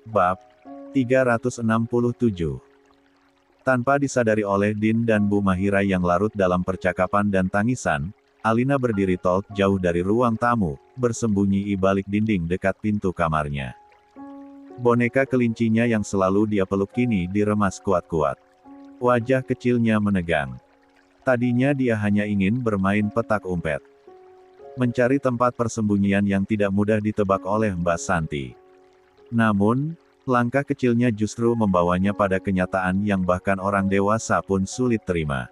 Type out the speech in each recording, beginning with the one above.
Bab 367. Tanpa disadari oleh Din dan Bu Mahira yang larut dalam percakapan dan tangisan, Alina berdiri talk jauh dari ruang tamu, bersembunyi di balik dinding dekat pintu kamarnya. Boneka kelincinya yang selalu dia peluk kini diremas kuat-kuat. Wajah kecilnya menegang. Tadinya dia hanya ingin bermain petak umpet. Mencari tempat persembunyian yang tidak mudah ditebak oleh Mbak Santi. Namun, langkah kecilnya justru membawanya pada kenyataan yang bahkan orang dewasa pun sulit terima.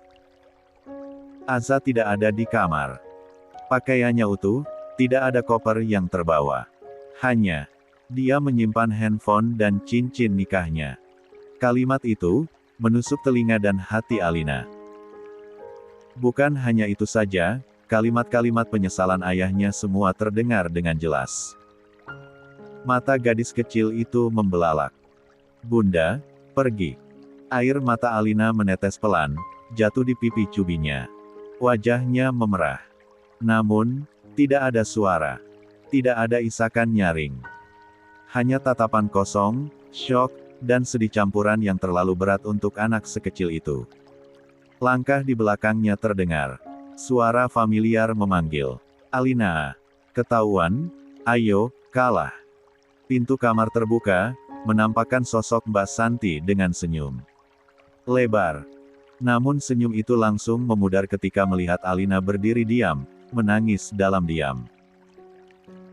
Aza tidak ada di kamar. Pakaiannya utuh, tidak ada koper yang terbawa. Hanya, dia menyimpan handphone dan cincin nikahnya. Kalimat itu, menusuk telinga dan hati Alina. Bukan hanya itu saja, kalimat-kalimat penyesalan ayahnya semua terdengar dengan jelas. Mata gadis kecil itu membelalak. Bunda, pergi. Air mata Alina menetes pelan, jatuh di pipi cubinya. Wajahnya memerah. Namun, tidak ada suara. Tidak ada isakan nyaring. Hanya tatapan kosong, syok, dan sedih campuran yang terlalu berat untuk anak sekecil itu. Langkah di belakangnya terdengar. Suara familiar memanggil. Alina. Ketahuan? Ayo, kalah. Pintu kamar terbuka, menampakkan sosok Mbak Santi dengan senyum lebar. Namun senyum itu langsung memudar ketika melihat Alina berdiri diam, menangis dalam diam.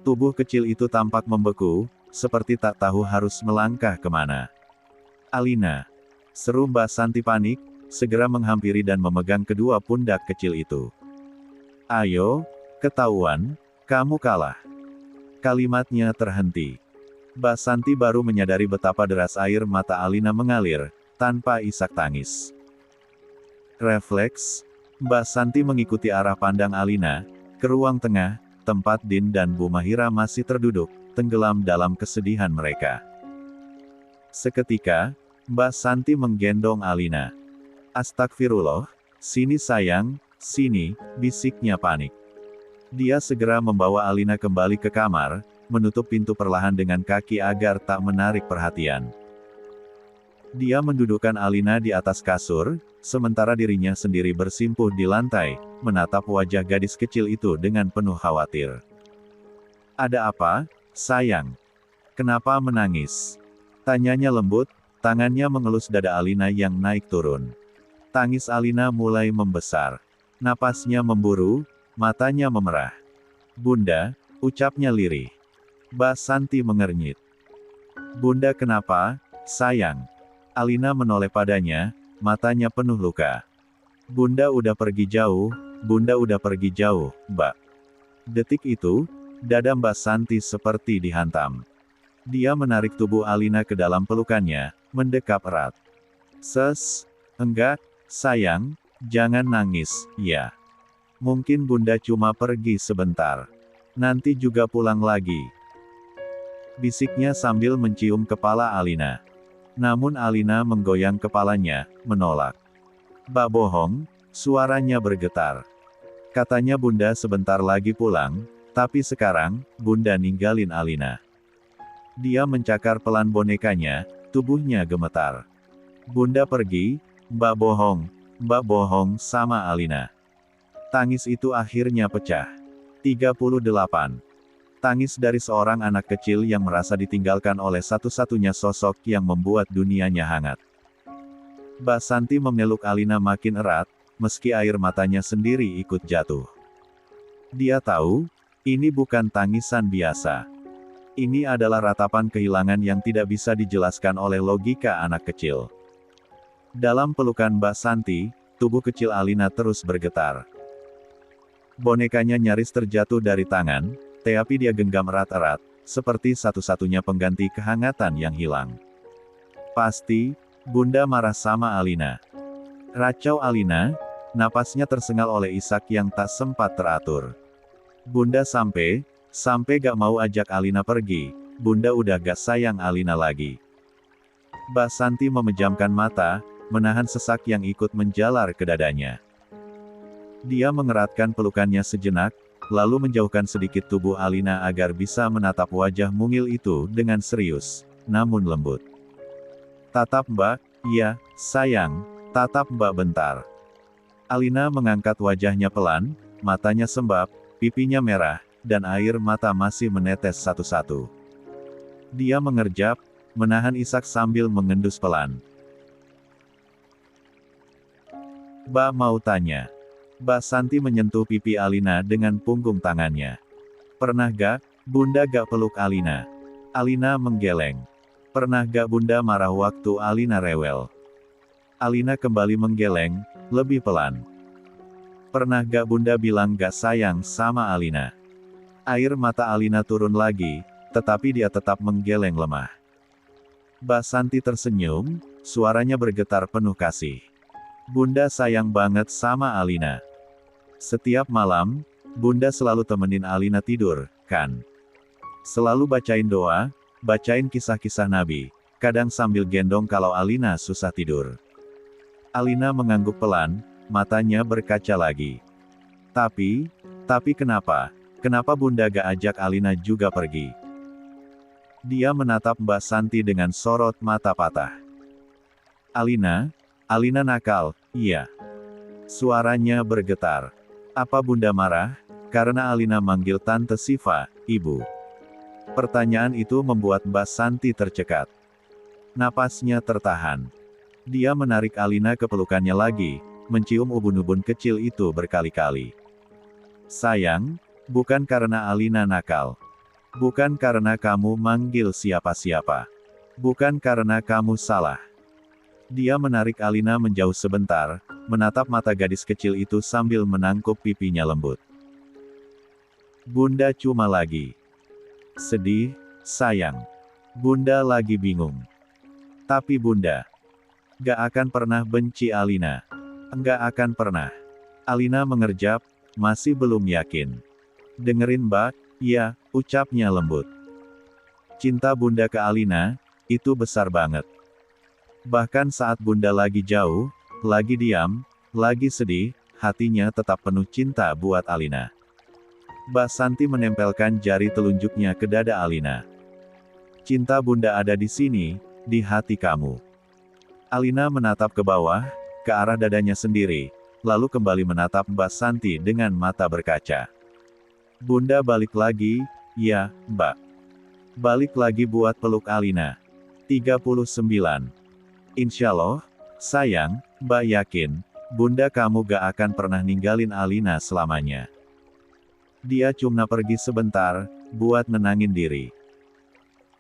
Tubuh kecil itu tampak membeku, seperti tak tahu harus melangkah kemana. Alina! Seru Mbak Santi panik, segera menghampiri dan memegang kedua pundak kecil itu. Ayo, ketahuan, kamu kalah. Kalimatnya terhenti. Mbak Santi baru menyadari betapa deras air mata Alina mengalir, tanpa isak tangis. Refleks, Mbak Santi mengikuti arah pandang Alina, ke ruang tengah, tempat Din dan Bu Mahira masih terduduk, tenggelam dalam kesedihan mereka. Seketika, Mbak Santi menggendong Alina. Astagfirullah, sini sayang, sini, bisiknya panik. Dia segera membawa Alina kembali ke kamar, menutup pintu perlahan dengan kaki agar tak menarik perhatian. Dia mendudukkan Alina di atas kasur, sementara dirinya sendiri bersimpuh di lantai, menatap wajah gadis kecil itu dengan penuh khawatir. Ada apa, sayang? Kenapa menangis? Tanyanya lembut, tangannya mengelus dada Alina yang naik turun. Tangis Alina mulai membesar. Napasnya memburu, matanya memerah. Bunda, ucapnya lirih. Mbak Santi mengernyit. Bunda kenapa, sayang? Alina menoleh padanya, matanya penuh luka. Bunda udah pergi jauh, Bunda udah pergi jauh, Mbak. Detik itu, dada Mbak Santi seperti dihantam. Dia menarik tubuh Alina ke dalam pelukannya, mendekap erat. Enggak, sayang, jangan nangis, ya. Mungkin Bunda cuma pergi sebentar. Nanti juga pulang lagi. Bisiknya sambil mencium kepala Alina. Namun Alina menggoyang kepalanya, menolak. Mbak bohong, suaranya bergetar. Katanya Bunda sebentar lagi pulang, tapi sekarang, Bunda ninggalin Alina. Dia mencakar pelan bonekanya, tubuhnya gemetar. Bunda pergi, Mbak bohong sama Alina. Tangis itu akhirnya pecah. 38. Tangis dari seorang anak kecil yang merasa ditinggalkan oleh satu-satunya sosok yang membuat dunianya hangat. Mbak Santi memeluk Alina makin erat, meski air matanya sendiri ikut jatuh. Dia tahu, ini bukan tangisan biasa. Ini adalah ratapan kehilangan yang tidak bisa dijelaskan oleh logika anak kecil. Dalam pelukan Mbak Santi, tubuh kecil Alina terus bergetar. Bonekanya nyaris terjatuh dari tangan, tapi dia genggam erat-erat, seperti satu-satunya pengganti kehangatan yang hilang. Pasti, Bunda marah sama Alina. Racau Alina, napasnya tersengal oleh isak yang tak sempat teratur. Bunda sampai gak mau ajak Alina pergi, Bunda udah gak sayang Alina lagi. Mbak Santi memejamkan mata, menahan sesak yang ikut menjalar ke dadanya. Dia mengeratkan pelukannya sejenak, lalu menjauhkan sedikit tubuh Alina agar bisa menatap wajah mungil itu dengan serius. namun lembut. "Tatap Mbak." "Iya, sayang, tatap Mbak bentar." Alina mengangkat wajahnya pelan, matanya sembab, pipinya merah, dan air mata masih menetes satu-satu. Dia mengerjap, menahan isak sambil mengendus pelan. "Mbak mau tanya." Mbak Santi menyentuh pipi Alina dengan punggung tangannya. "Pernah gak, Bunda gak peluk Alina?" Alina menggeleng. "Pernah gak Bunda marah waktu Alina rewel?" Alina kembali menggeleng, lebih pelan. "Pernah gak Bunda bilang gak sayang sama Alina?" Air mata Alina turun lagi, tetapi dia tetap menggeleng lemah. Mbak Santi tersenyum, suaranya bergetar penuh kasih. "Bunda sayang banget sama Alina. Setiap malam, Bunda selalu temenin Alina tidur, kan? Selalu bacain doa, bacain kisah-kisah Nabi, kadang sambil gendong kalau Alina susah tidur." Alina mengangguk pelan, matanya berkaca lagi. Tapi kenapa? Kenapa Bunda gak ajak Alina juga pergi?" Dia menatap Mbak Santi dengan sorot mata patah. Alina nakal, iya." Suaranya bergetar. "Apa Bunda marah, karena Alina manggil Tante Siva, Ibu?" Pertanyaan itu membuat Mbak Santi tercekat. Napasnya tertahan. Dia menarik Alina ke pelukannya lagi, mencium ubun-ubun kecil itu berkali-kali. "Sayang, bukan karena Alina nakal. Bukan karena kamu manggil siapa-siapa. Bukan karena kamu salah." Dia menarik Alina menjauh sebentar, menatap mata gadis kecil itu sambil menangkup pipinya lembut. "Bunda cuma lagi sedih, sayang. Bunda lagi bingung. Tapi Bunda gak akan pernah benci Alina. Enggak akan pernah." Alina mengerjap, masih belum yakin. "Dengerin Mbak." "Iya," ucapnya lembut. "Cinta Bunda ke Alina, itu besar banget. Bahkan saat Bunda lagi jauh, lagi diam, lagi sedih, hatinya tetap penuh cinta buat Alina." Mbak Santi menempelkan jari telunjuknya ke dada Alina. "Cinta Bunda ada di sini, di hati kamu." Alina menatap ke bawah, ke arah dadanya sendiri, lalu kembali menatap Mbak Santi dengan mata berkaca. "Bunda balik lagi, ya, Mbak. Balik lagi buat peluk Alina." 39. "Insyaallah, sayang, Mbak yakin, Bunda kamu gak akan pernah ninggalin Alina selamanya." Dia cuma pergi sebentar, buat nenangin diri.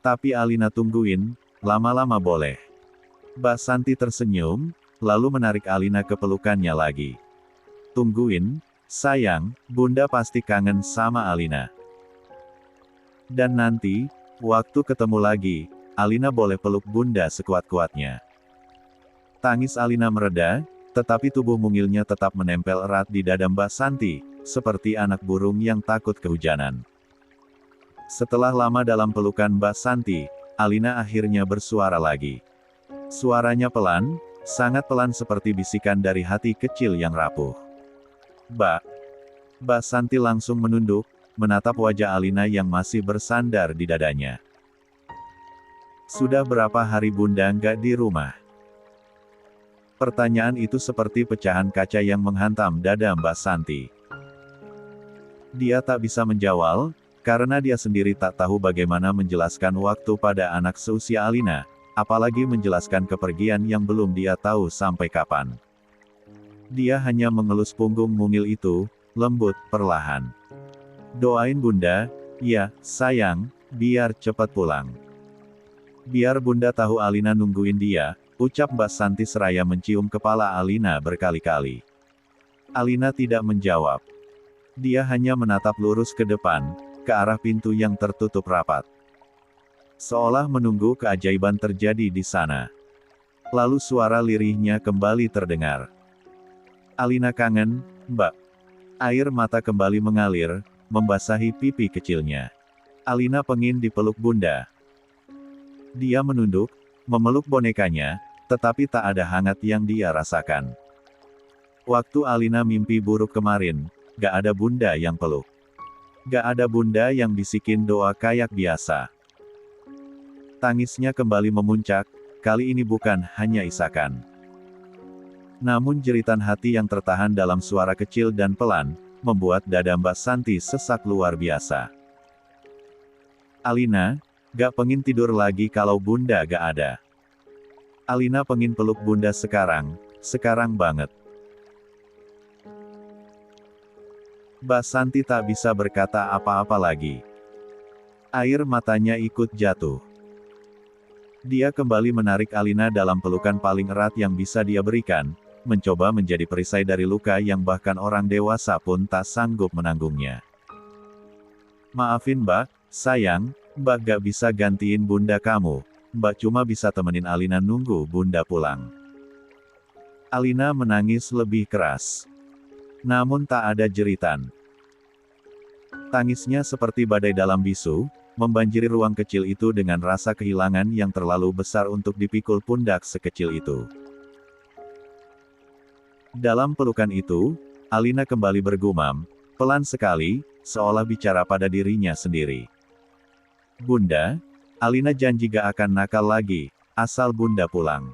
"Tapi Alina tungguin, lama-lama boleh." Mbak Santi tersenyum, lalu menarik Alina ke pelukannya lagi. "Tungguin, sayang, Bunda pasti kangen sama Alina. Dan nanti, waktu ketemu lagi, Alina boleh peluk Bunda sekuat-kuatnya." Tangis Alina mereda, tetapi tubuh mungilnya tetap menempel erat di dada Mbak Santi, seperti anak burung yang takut kehujanan. Setelah lama dalam pelukan Mbak Santi, Alina akhirnya bersuara lagi. Suaranya pelan, sangat pelan seperti bisikan dari hati kecil yang rapuh. "Mbak." Mbak Santi langsung menunduk, menatap wajah Alina yang masih bersandar di dadanya. "Sudah berapa hari Bunda nggak di rumah?" Pertanyaan itu seperti pecahan kaca yang menghantam dada Mbak Santi. Dia tak bisa menjawab, karena dia sendiri tak tahu bagaimana menjelaskan waktu pada anak seusia Alina, apalagi menjelaskan kepergian yang belum dia tahu sampai kapan. Dia hanya mengelus punggung mungil itu, lembut, perlahan. "Doain Bunda, ya, sayang, biar cepat pulang. Biar Bunda tahu Alina nungguin dia," ucap Mbak Santi seraya mencium kepala Alina berkali-kali. Alina tidak menjawab. Dia hanya menatap lurus ke depan, ke arah pintu yang tertutup rapat. Seolah menunggu keajaiban terjadi di sana. Lalu suara lirihnya kembali terdengar. "Alina kangen, Mbak." Air mata kembali mengalir, membasahi pipi kecilnya. Alina pengin dipeluk Bunda. Dia menunduk, memeluk bonekanya, tetapi tak ada hangat yang dia rasakan. Waktu Alina mimpi buruk kemarin, gak ada Bunda yang peluk. Gak ada Bunda yang bisikin doa kayak biasa. Tangisnya kembali memuncak, kali ini bukan hanya isakan. Namun jeritan hati yang tertahan dalam suara kecil dan pelan, membuat dada Mbak Santi sesak luar biasa. Alina, gak pengin tidur lagi kalau bunda gak ada. Alina pengin peluk bunda sekarang banget. Mbak Santi tak bisa berkata apa-apa lagi. Air matanya ikut jatuh. Dia kembali menarik Alina dalam pelukan paling erat yang bisa dia berikan, mencoba menjadi perisai dari luka yang bahkan orang dewasa pun tak sanggup menanggungnya. Maafin Mbak, sayang, Mbak gak bisa gantiin bunda kamu, Mbak cuma bisa temenin Alina nunggu bunda pulang. Alina menangis lebih keras. Namun tak ada jeritan. Tangisnya seperti badai dalam bisu, membanjiri ruang kecil itu dengan rasa kehilangan yang terlalu besar untuk dipikul pundak sekecil itu. Dalam pelukan itu, Alina kembali bergumam, pelan sekali, seolah bicara pada dirinya sendiri. Bunda, Alina janji gak akan nakal lagi, asal bunda pulang.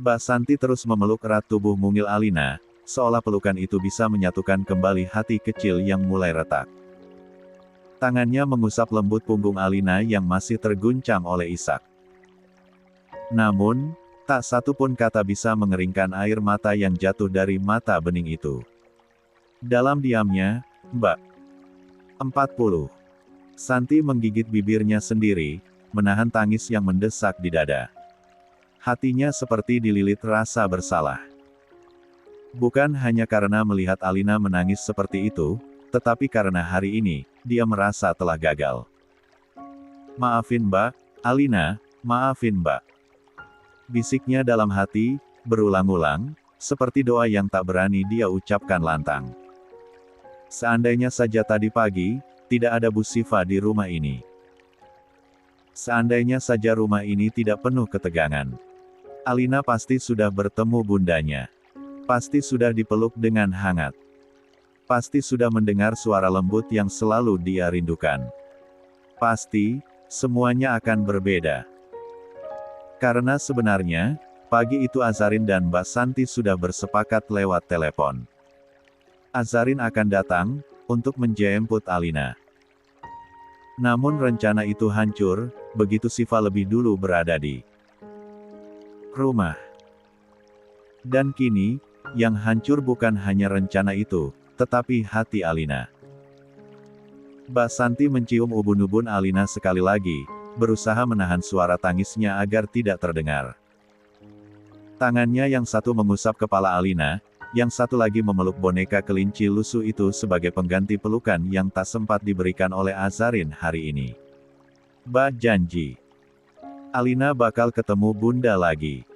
Mbak Santi terus memeluk erat tubuh mungil Alina, seolah pelukan itu bisa menyatukan kembali hati kecil yang mulai retak. Tangannya mengusap lembut punggung Alina yang masih terguncang oleh isak. Namun, tak satu pun kata bisa mengeringkan air mata yang jatuh dari mata bening itu. Dalam diamnya, Mbak 40. Santi menggigit bibirnya sendiri, menahan tangis yang mendesak di dada. Hatinya seperti dililit rasa bersalah. Bukan hanya karena melihat Alina menangis seperti itu, tetapi karena hari ini, dia merasa telah gagal. Maafin Mbak, Alina, maafin Mbak. Bisiknya dalam hati, berulang-ulang, seperti doa yang tak berani dia ucapkan lantang. Seandainya saja tadi pagi, tidak ada Bu Siva di rumah ini. Seandainya saja rumah ini tidak penuh ketegangan. Alina pasti sudah bertemu bundanya. Pasti sudah dipeluk dengan hangat. Pasti sudah mendengar suara lembut yang selalu dia rindukan. Pasti, semuanya akan berbeda. Karena sebenarnya, pagi itu Azarin dan Mbak Santi sudah bersepakat lewat telepon. Azarin akan datang, untuk menjemput Alina. Namun rencana itu hancur, begitu Siva lebih dulu berada di rumah. Dan kini, yang hancur bukan hanya rencana itu, tetapi hati Alina. Mbak Santi mencium ubun-ubun Alina sekali lagi, berusaha menahan suara tangisnya agar tidak terdengar. Tangannya yang satu mengusap kepala Alina, yang satu lagi memeluk boneka kelinci lusuh itu sebagai pengganti pelukan yang tak sempat diberikan oleh Azarin hari ini. Mbak janji. Alina bakal ketemu bunda lagi.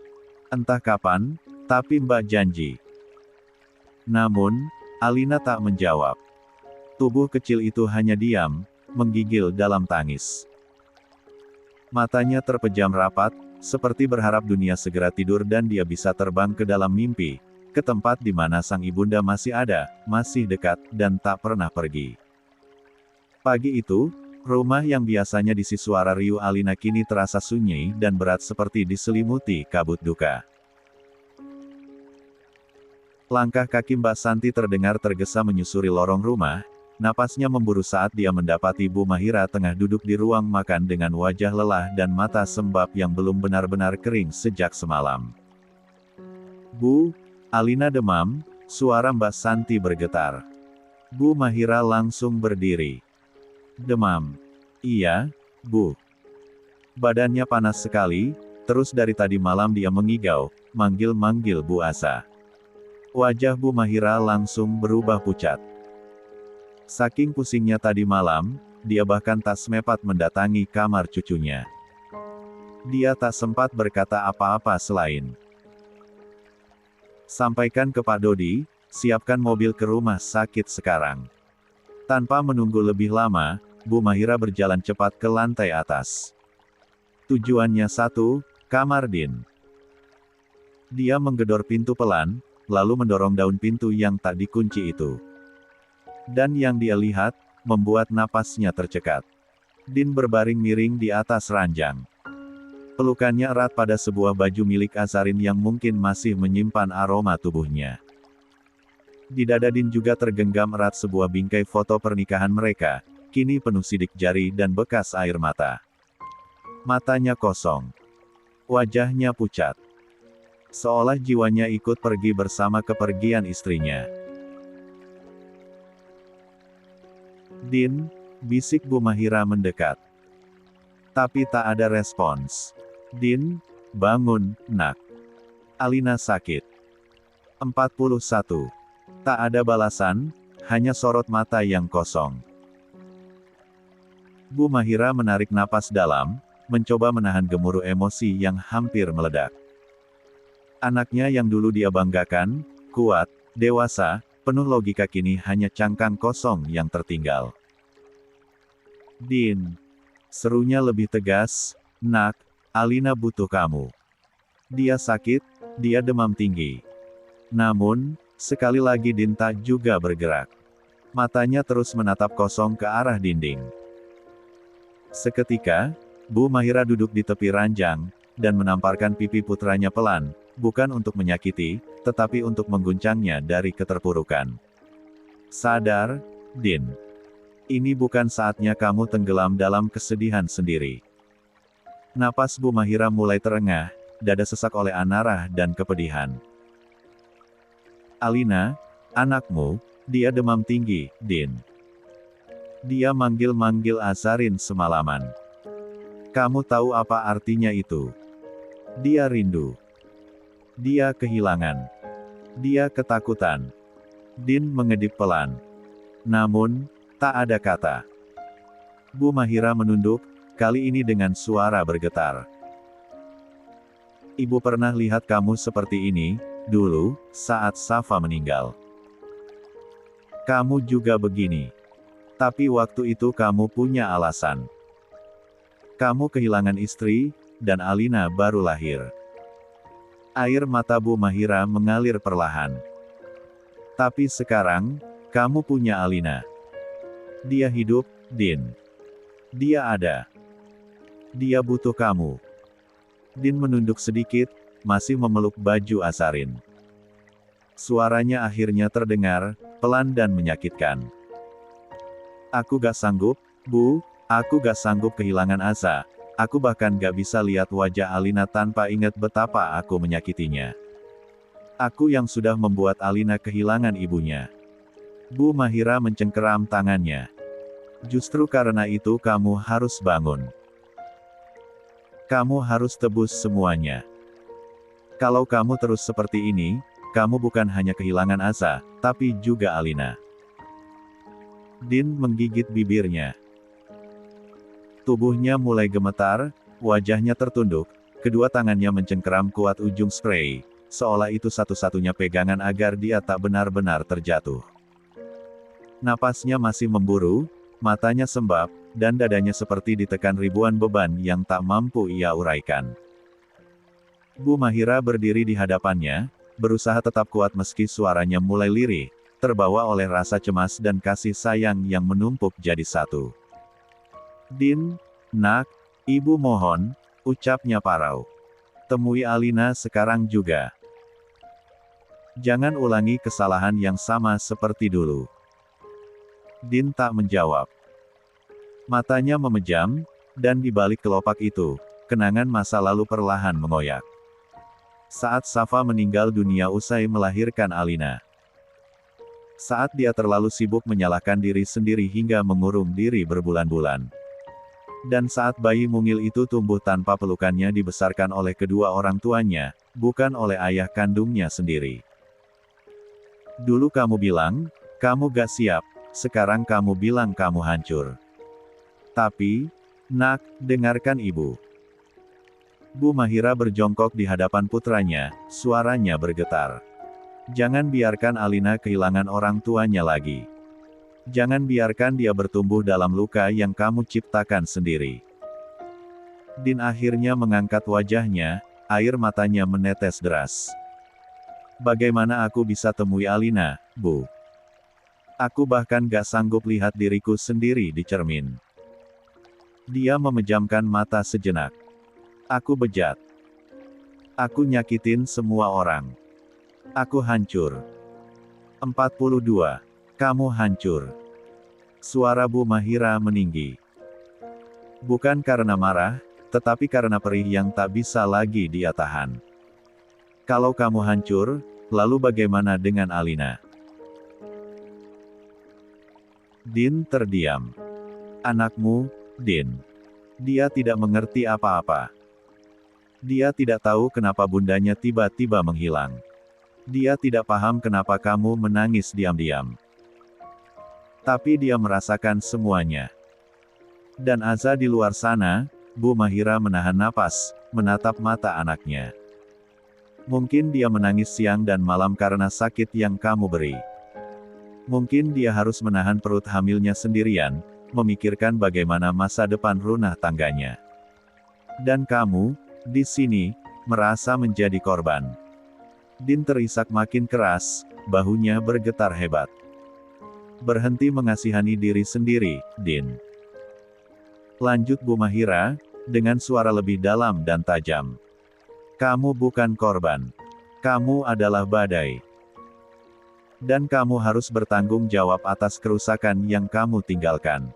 Entah kapan, tapi Mbak janji. Namun, Alina tak menjawab. Tubuh kecil itu hanya diam, menggigil dalam tangis. Matanya terpejam rapat, seperti berharap dunia segera tidur dan dia bisa terbang ke dalam mimpi, ke tempat di mana sang ibunda masih ada, masih dekat, dan tak pernah pergi. Pagi itu, rumah yang biasanya diisi suara riuh Alina kini terasa sunyi dan berat seperti diselimuti kabut duka. Langkah kaki Mbak Santi terdengar tergesa menyusuri lorong rumah, napasnya memburu saat dia mendapati Bu Mahira tengah duduk di ruang makan dengan wajah lelah dan mata sembab yang belum benar-benar kering sejak semalam. Bu, Alina demam, suara Mbak Santi bergetar. Bu Mahira langsung berdiri. Demam. Iya, Bu. Badannya panas sekali, terus dari tadi malam dia mengigau, manggil-manggil Bu Asa. Wajah Bu Mahira langsung berubah pucat. Saking pusingnya tadi malam, dia bahkan tak sempat mendatangi kamar cucunya. Dia tak sempat berkata apa-apa selain, "Sampaikan ke Pak Dodi, siapkan mobil ke rumah sakit sekarang." Tanpa menunggu lebih lama, Bu Mahira berjalan cepat ke lantai atas. Tujuannya satu, kamar Din. Dia menggedor pintu pelan, lalu mendorong daun pintu yang tak dikunci itu. Dan yang dia lihat, membuat napasnya tercekat. Din berbaring miring di atas ranjang. Pelukannya erat pada sebuah baju milik Azarin yang mungkin masih menyimpan aroma tubuhnya. Di dada Din juga tergenggam erat sebuah bingkai foto pernikahan mereka, kini penuh sidik jari dan bekas air mata. Matanya kosong. Wajahnya pucat. Seolah jiwanya ikut pergi bersama kepergian istrinya. Din, bisik Bu Mahira mendekat. Tapi tak ada respons. Din, bangun, nak. Alina sakit. 41. Tak ada balasan, hanya sorot mata yang kosong. Bu Mahira menarik napas dalam, mencoba menahan gemuruh emosi yang hampir meledak. Anaknya yang dulu dia banggakan, kuat, dewasa, penuh logika kini hanya cangkang kosong yang tertinggal. Din. Serunya lebih tegas, nak, Alina butuh kamu. Dia sakit, dia demam tinggi. Namun, sekali lagi Din tak juga bergerak. Matanya terus menatap kosong ke arah dinding. Seketika, Bu Mahira duduk di tepi ranjang, dan menamparkan pipi putranya pelan, bukan untuk menyakiti, tetapi untuk mengguncangnya dari keterpurukan. Sadar, Din. Ini bukan saatnya kamu tenggelam dalam kesedihan sendiri. Napas Bu Mahira mulai terengah, dada sesak oleh amarah dan kepedihan. Alina, anakmu, dia demam tinggi, Din. Dia manggil-manggil Azarin semalaman. Kamu tahu apa artinya itu? Dia rindu. Dia kehilangan. Dia ketakutan. Din mengedip pelan. Namun, tak ada kata. Bu Mahira menunduk, kali ini dengan suara bergetar. Ibu pernah lihat kamu seperti ini, dulu, saat Safa meninggal. Kamu juga begini. Tapi waktu itu kamu punya alasan. Kamu kehilangan istri, dan Alina baru lahir. Air mata Bu Mahira mengalir perlahan. Tapi sekarang, kamu punya Alina. Dia hidup, Din. Dia ada. Dia butuh kamu. Din menunduk sedikit, masih memeluk baju Azarin. Suaranya akhirnya terdengar, pelan dan menyakitkan. Aku gak sanggup, Bu, aku gak sanggup kehilangan Aza. Aku bahkan gak bisa lihat wajah Alina tanpa ingat betapa aku menyakitinya. Aku yang sudah membuat Alina kehilangan ibunya. Bu Mahira mencengkeram tangannya. Justru karena itu kamu harus bangun. Kamu harus tebus semuanya. Kalau kamu terus seperti ini, kamu bukan hanya kehilangan Aza, tapi juga Alina. Din menggigit bibirnya. Tubuhnya mulai gemetar, wajahnya tertunduk, kedua tangannya mencengkeram kuat ujung spray, seolah itu satu-satunya pegangan agar dia tak benar-benar terjatuh. Napasnya masih memburu, matanya sembab, dan dadanya seperti ditekan ribuan beban yang tak mampu ia uraikan. Bu Mahira berdiri di hadapannya, berusaha tetap kuat meski suaranya mulai lirih, terbawa oleh rasa cemas dan kasih sayang yang menumpuk jadi satu. Din, nak, ibu mohon, ucapnya parau. Temui Alina sekarang juga. Jangan ulangi kesalahan yang sama seperti dulu. Din tak menjawab. Matanya memejam, dan di balik kelopak itu, kenangan masa lalu perlahan mengoyak. Saat Safa meninggal dunia usai melahirkan Alina. Saat dia terlalu sibuk menyalahkan diri sendiri hingga mengurung diri berbulan-bulan. Dan saat bayi mungil itu tumbuh tanpa pelukannya dibesarkan oleh kedua orang tuanya, bukan oleh ayah kandungnya sendiri. Dulu kamu bilang, kamu gak siap, sekarang kamu bilang kamu hancur. Tapi, nak, dengarkan ibu. Bu Mahira berjongkok di hadapan putranya, suaranya bergetar. Jangan biarkan Alina kehilangan orang tuanya lagi. Jangan biarkan dia bertumbuh dalam luka yang kamu ciptakan sendiri. Din akhirnya mengangkat wajahnya, air matanya menetes deras. Bagaimana aku bisa temui Alina, Bu? Aku bahkan gak sanggup lihat diriku sendiri di cermin. Dia memejamkan mata sejenak. Aku bejat. Aku nyakitin semua orang. Aku hancur. 42. Kamu hancur. Suara Bu Mahira meninggi. Bukan karena marah, tetapi karena perih yang tak bisa lagi dia tahan. Kalau kamu hancur, lalu bagaimana dengan Alina? Din terdiam. Anakmu, Din. Dia tidak mengerti apa-apa. Dia tidak tahu kenapa bundanya tiba-tiba menghilang. Dia tidak paham kenapa kamu menangis diam-diam. Tapi dia merasakan semuanya. Dan Aza di luar sana, Bu Mahira menahan napas, menatap mata anaknya. Mungkin dia menangis siang dan malam karena sakit yang kamu beri. Mungkin dia harus menahan perut hamilnya sendirian, memikirkan bagaimana masa depan rumah tangganya. Dan kamu, di sini, merasa menjadi korban. Din terisak makin keras, bahunya bergetar hebat. Berhenti mengasihani diri sendiri, Din. Lanjut Bu Mahira, dengan suara lebih dalam dan tajam. Kamu bukan korban. Kamu adalah badai. Dan kamu harus bertanggung jawab atas kerusakan yang kamu tinggalkan.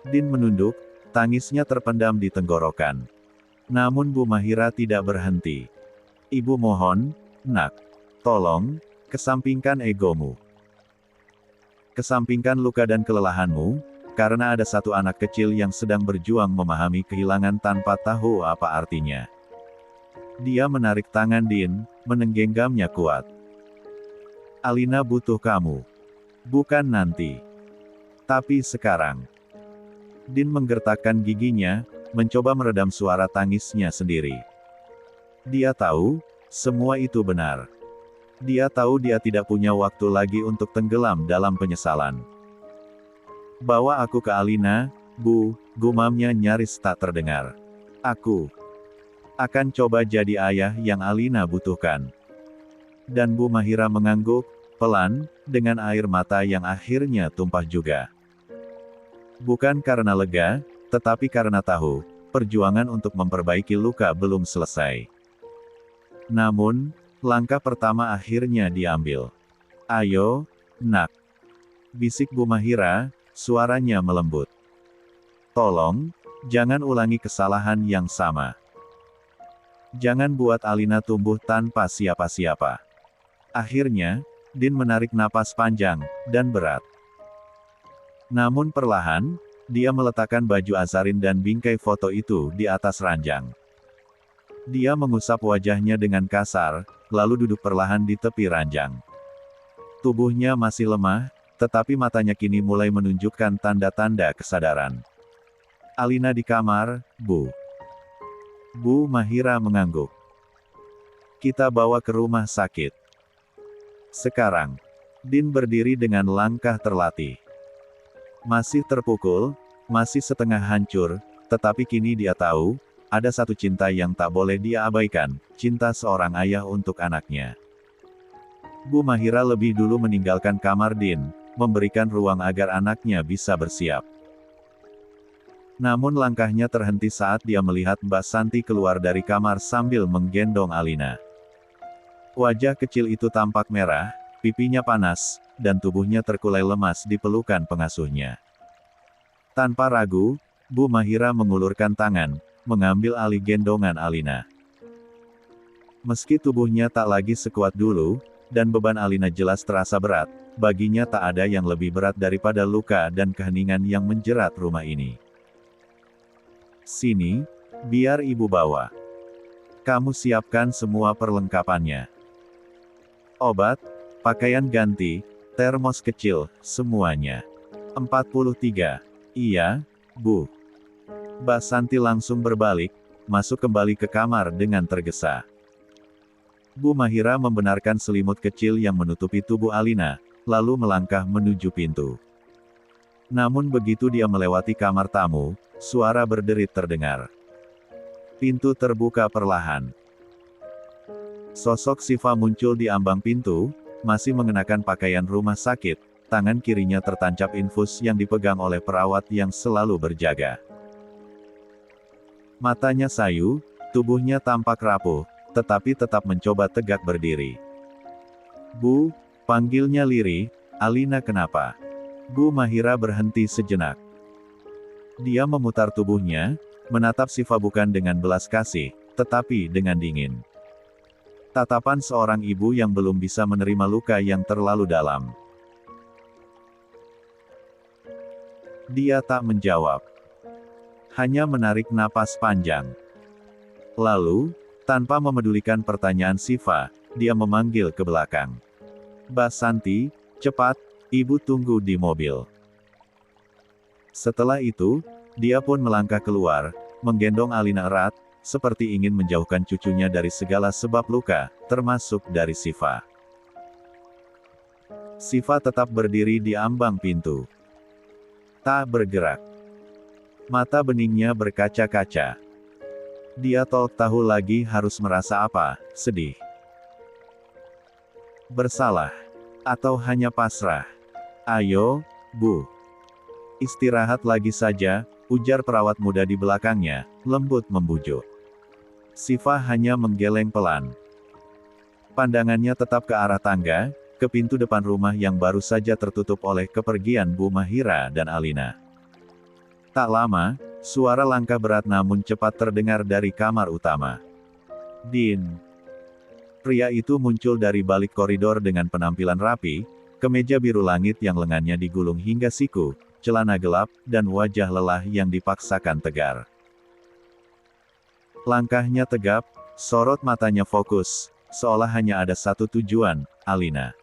Din menunduk, tangisnya terpendam di tenggorokan. Namun Bu Mahira tidak berhenti. Ibu mohon, Nak. Tolong, kesampingkan egomu. Kesampingkan luka dan kelelahanmu, karena ada satu anak kecil yang sedang berjuang memahami kehilangan tanpa tahu apa artinya. Dia menarik tangan Din, menenggenggamnya kuat. Alina butuh kamu. Bukan nanti. Tapi sekarang. Din menggertakkan giginya, mencoba meredam suara tangisnya sendiri. Dia tahu, semua itu benar. Dia tahu dia tidak punya waktu lagi untuk tenggelam dalam penyesalan. Bawa aku ke Alina, Bu, gumamnya nyaris tak terdengar. Aku akan coba jadi ayah yang Alina butuhkan. Dan Bu Mahira mengangguk, pelan, dengan air mata yang akhirnya tumpah juga. Bukan karena lega, tetapi karena tahu, perjuangan untuk memperbaiki luka belum selesai. Namun, langkah pertama akhirnya diambil. Ayo, Nak. Bisik Bu Mahira, suaranya melembut. Tolong, jangan ulangi kesalahan yang sama. Jangan buat Alina tumbuh tanpa siapa-siapa. Akhirnya, Din menarik napas panjang, dan berat. Namun perlahan, dia meletakkan baju Azarin dan bingkai foto itu di atas ranjang. Dia mengusap wajahnya dengan kasar, lalu duduk perlahan di tepi ranjang. Tubuhnya masih lemah, tetapi matanya kini mulai menunjukkan tanda-tanda kesadaran. Alina di kamar, Bu. Bu Mahira mengangguk. Kita bawa ke rumah sakit. Sekarang. Din berdiri dengan langkah terlatih. Masih terpukul, masih setengah hancur, tetapi kini dia tahu, ada satu cinta yang tak boleh dia abaikan, cinta seorang ayah untuk anaknya. Bu Mahira lebih dulu meninggalkan kamar Din, memberikan ruang agar anaknya bisa bersiap. Namun langkahnya terhenti saat dia melihat Mbak Santi keluar dari kamar sambil menggendong Alina. Wajah kecil itu tampak merah, pipinya panas, dan tubuhnya terkulai lemas di pelukan pengasuhnya. Tanpa ragu, Bu Mahira mengulurkan tangan, mengambil alih gendongan Alina. Meski tubuhnya tak lagi sekuat dulu, dan beban Alina jelas terasa berat, baginya tak ada yang lebih berat daripada luka dan keheningan yang menjerat rumah ini. Sini, biar ibu bawa. Kamu siapkan semua perlengkapannya. Obat, pakaian ganti, termos kecil, semuanya. 43. Iya, Bu. Mbak Santi langsung berbalik, masuk kembali ke kamar dengan tergesa. Bu Mahira membenarkan selimut kecil yang menutupi tubuh Alina, lalu melangkah menuju pintu. Namun begitu dia melewati kamar tamu, suara berderit terdengar. Pintu terbuka perlahan. Sosok Siva muncul di ambang pintu, masih mengenakan pakaian rumah sakit, tangan kirinya tertancap infus yang dipegang oleh perawat yang selalu berjaga. Matanya sayu, tubuhnya tampak rapuh, tetapi tetap mencoba tegak berdiri. "Bu," panggilnya lirih, "Alina kenapa?" Bu Mahira berhenti sejenak. Dia memutar tubuhnya, menatap Siva bukan dengan belas kasih, tetapi dengan dingin. Tatapan seorang ibu yang belum bisa menerima luka yang terlalu dalam. Dia tak menjawab. Hanya menarik napas panjang. Lalu, tanpa memedulikan pertanyaan Siva, dia memanggil ke belakang. "Mbak Santi, cepat, ibu tunggu di mobil." Setelah itu, dia pun melangkah keluar, menggendong Alina erat, seperti ingin menjauhkan cucunya dari segala sebab luka, termasuk dari Siva. Siva tetap berdiri di ambang pintu. Tak bergerak. Mata beningnya berkaca-kaca. Dia tahu lagi harus merasa apa, sedih, bersalah, atau hanya pasrah. "Ayo, Bu. Istirahat lagi saja," ujar perawat muda di belakangnya, lembut membujuk. Siva hanya menggeleng pelan. Pandangannya tetap ke arah tangga, ke pintu depan rumah yang baru saja tertutup oleh kepergian Bu Mahira dan Alina. Tak lama, suara langkah berat namun cepat terdengar dari kamar utama. "Din." Pria itu muncul dari balik koridor dengan penampilan rapi, kemeja biru langit yang lengannya digulung hingga siku, celana gelap, dan wajah lelah yang dipaksakan tegar. Langkahnya tegap, sorot matanya fokus, seolah hanya ada satu tujuan, Alina.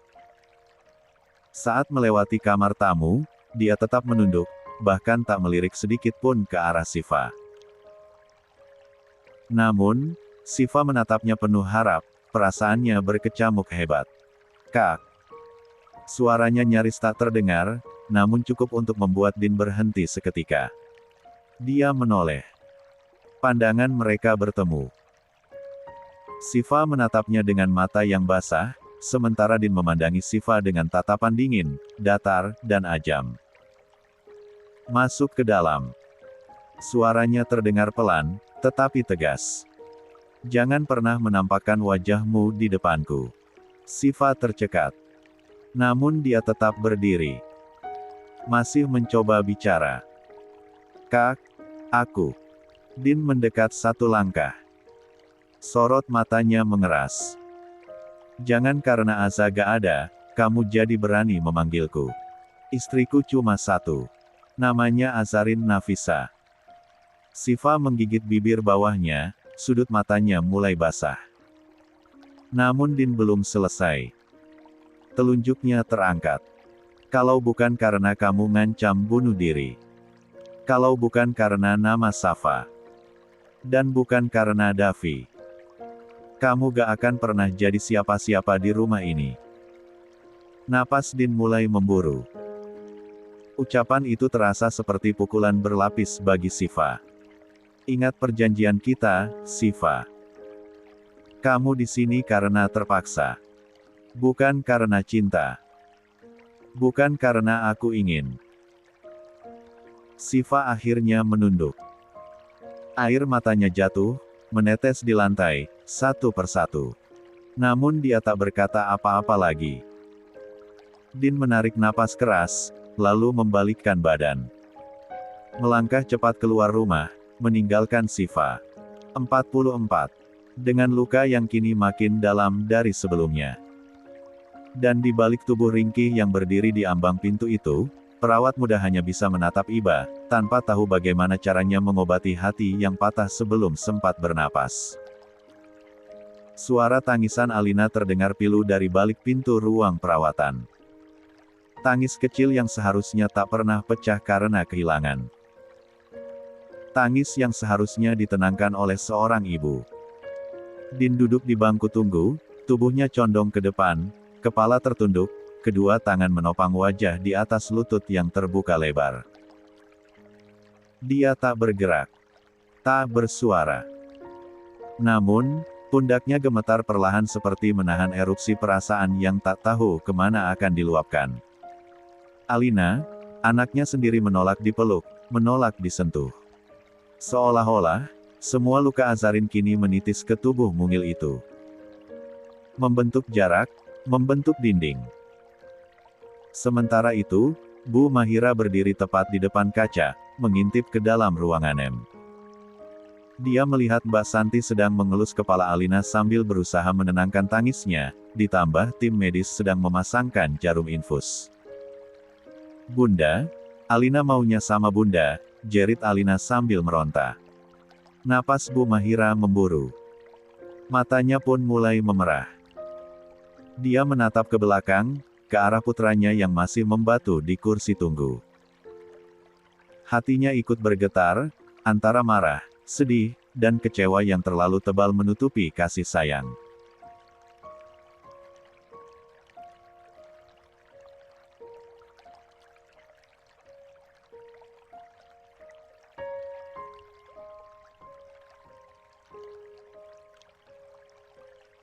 Saat melewati kamar tamu, dia tetap menunduk, bahkan tak melirik sedikit pun ke arah Siva. Namun, Siva menatapnya penuh harap, perasaannya berkecamuk hebat. "Kak." Suaranya nyaris tak terdengar, namun cukup untuk membuat Din berhenti seketika. Dia menoleh. Pandangan mereka bertemu. Siva menatapnya dengan mata yang basah, sementara Din memandangi Siva dengan tatapan dingin, datar, dan ajam. "Masuk ke dalam." Suaranya terdengar pelan, tetapi tegas. "Jangan pernah menampakkan wajahmu di depanku." Siva tercekat. Namun dia tetap berdiri. Masih mencoba bicara. "Kak, aku." Din mendekat satu langkah. Sorot matanya mengeras. "Jangan karena Azaga ada, kamu jadi berani memanggilku. Istriku cuma satu. Namanya Azarin Nafisa." Siva menggigit bibir bawahnya, sudut matanya mulai basah. Namun Din belum selesai. Telunjuknya terangkat. "Kalau bukan karena kamu ngancam bunuh diri. Kalau bukan karena nama Safa. Dan bukan karena Davi. Kamu gak akan pernah jadi siapa-siapa di rumah ini." Napas Din mulai memburu. Ucapan itu terasa seperti pukulan berlapis bagi Siva. "Ingat perjanjian kita, Siva. Kamu di sini karena terpaksa. Bukan karena cinta. Bukan karena aku ingin." Siva akhirnya menunduk. Air matanya jatuh, menetes di lantai, satu persatu. Namun dia tak berkata apa-apa lagi. Din menarik napas keras, lalu membalikkan badan. Melangkah cepat keluar rumah, meninggalkan Siva. 44. Dengan luka yang kini makin dalam dari sebelumnya. Dan di balik tubuh ringkih yang berdiri di ambang pintu itu, perawat muda hanya bisa menatap iba, tanpa tahu bagaimana caranya mengobati hati yang patah sebelum sempat bernapas. Suara tangisan Alina terdengar pilu dari balik pintu ruang perawatan. Tangis kecil yang seharusnya tak pernah pecah karena kehilangan. Tangis yang seharusnya ditenangkan oleh seorang ibu. Din duduk di bangku tunggu, tubuhnya condong ke depan, kepala tertunduk, kedua tangan menopang wajah di atas lutut yang terbuka lebar. Dia tak bergerak. Tak bersuara. Namun, pundaknya gemetar perlahan seperti menahan erupsi perasaan yang tak tahu kemana akan diluapkan. Alina, anaknya sendiri menolak dipeluk, menolak disentuh. Seolah-olah, Semua luka Azarin kini menitis ke tubuh mungil itu. Membentuk jarak, membentuk dinding. Sementara itu, Bu Mahira berdiri tepat di depan kaca, mengintip ke dalam ruangan M. Dia melihat Mbak Santi sedang mengelus kepala Alina sambil berusaha menenangkan tangisnya, ditambah tim medis sedang memasangkan jarum infus. "Bunda, Alina maunya sama Bunda," jerit Alina sambil meronta. Napas Bu Mahira memburu. Matanya pun mulai memerah. Dia menatap ke belakang, ke arah putranya yang masih membatu di kursi tunggu. Hatinya ikut bergetar, antara marah, sedih, dan kecewa yang terlalu tebal menutupi kasih sayang.